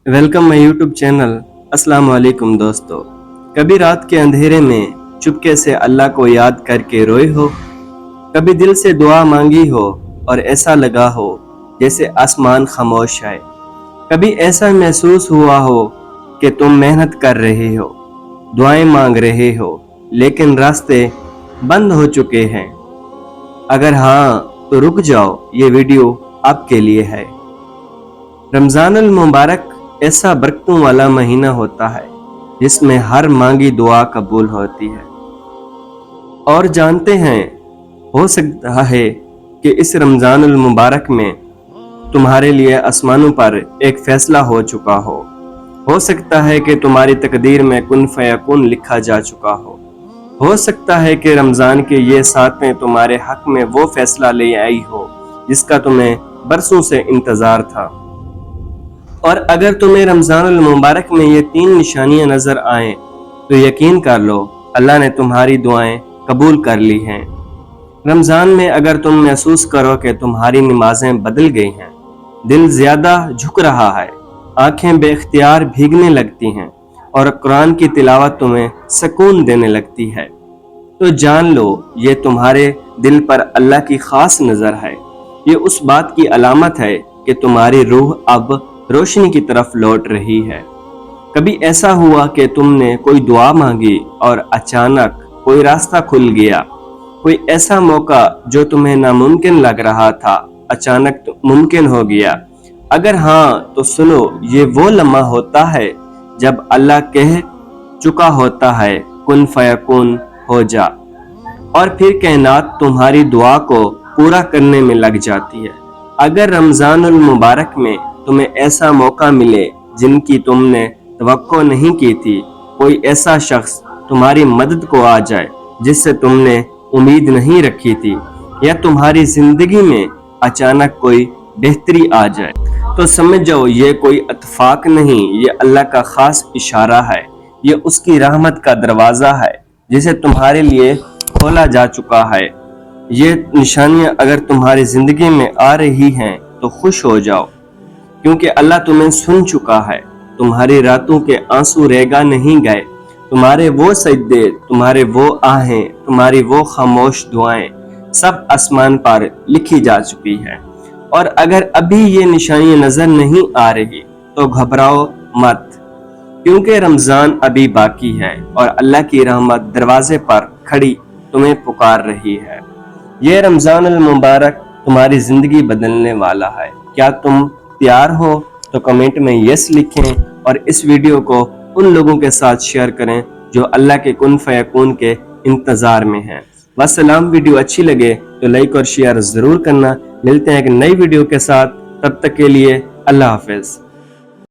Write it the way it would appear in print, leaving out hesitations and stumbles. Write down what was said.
Welcome my YouTube channel. अस्सलाम वालेकुम दोस्तों। कभी रात के अंधेरे में चुपके से अल्लाह को याद करके रोए हो? कभी दिल से दुआ मांगी हो और ऐसा लगा हो जैसे आसमान खामोश है? कभी ऐसा महसूस हुआ हो कि तुम मेहनत कर रहे हो, दुआएं मांग रहे हो, लेकिन रास्ते बंद हो चुके हैं? अगर हाँ तो रुक जाओ, ये वीडियो आपके लिए है। रमज़ान अल मुबारक ऐसा बरकतों वाला महीना होता है जिसमें हर मांगी दुआ कबूल होती है। और जानते हैं, हो सकता है कि इस रमज़ान अल मुबारक में तुम्हारे लिए आसमानों पर एक फैसला हो चुका हो सकता है कि तुम्हारी तकदीर में कुन फयकुन लिखा जा चुका हो सकता है कि रमज़ान के ये सातें तुम्हारे हक में वो फैसला ले आई हो जिसका तुम्हें बरसों से इंतज़ार था। और अगर तुम्हें रमज़ान अल मुबारक में ये 3 निशानियां नजर आए तो यकीन कर लो, अल्लाह ने तुम्हारी दुआएं कबूल कर ली हैं। रमज़ान में अगर तुम महसूस करो कि तुम्हारी नमाजें बदल गई हैं, दिल ज्यादा झुक रहा है, आंखें बेख्तियार भीगने लगती हैं और कुरान की तिलावत तुम्हें सुकून देने लगती है, तो जान लो ये तुम्हारे दिल पर अल्लाह की खास नज़र है। ये उस बात की अलामत है कि तुम्हारी रूह अब रोशनी की तरफ लौट रही है। कभी ऐसा हुआ कि तुमने कोई दुआ मांगी और अचानक कोई रास्ता खुल गया? कोई ऐसा मौका जो तुम्हें नामुमकिन लग रहा था अचानक मुमकिन हो गया? अगर हाँ तो सुनो, ये वो लम्हा होता है जब अल्लाह कह चुका होता है कुन फयकुन हो जा, और फिर कायनात तुम्हारी दुआ को पूरा करने में लग जाती है। अगर रमज़ान अल मुबारक में तुम्हें ऐसा मौका मिले जिनकी तुमने तवक्को नहीं की थी, कोई ऐसा शख्स तुम्हारी मदद को आ जाए जिससे तुमने उम्मीद नहीं रखी थी, या तुम्हारी जिंदगी में अचानक कोई बेहतरी आ जाए, तो समझ जाओ ये कोई इत्तेफाक नहीं, ये अल्लाह का खास इशारा है। ये उसकी रहमत का दरवाज़ा है जिसे तुम्हारे लिए खोला जा चुका है। ये निशानियां अगर तुम्हारी जिंदगी में आ रही हैं तो खुश हो जाओ, क्योंकि अल्लाह तुम्हें सुन चुका है। तुम्हारी रातों के आंसू रेगा नहीं गए, तुम्हारे वो सजदे, तुम्हारे वो आहें, तुम्हारी वो खामोश दुआएं सब आसमान पर लिखी जा चुकी है। और अगर अभी ये निशानियां नजर नहीं आ रही तो घबराओ मत, क्योंकि रमजान अभी बाकी है और अल्लाह की रहमत दरवाजे पर खड़ी तुम्हें पुकार रही है। यह रमजान अल मुबारक तुम्हारी जिंदगी बदलने वाला है। क्या तुम तैयार हो? तो कमेंट में यस लिखें और इस वीडियो को उन लोगों के साथ शेयर करें जो अल्लाह के कुन फयकुन के इंतजार में हैं। वस्सलाम। वीडियो अच्छी लगे तो लाइक और शेयर जरूर करना। मिलते हैं एक नई वीडियो के साथ, तब तक के लिए अल्लाह हाफिज।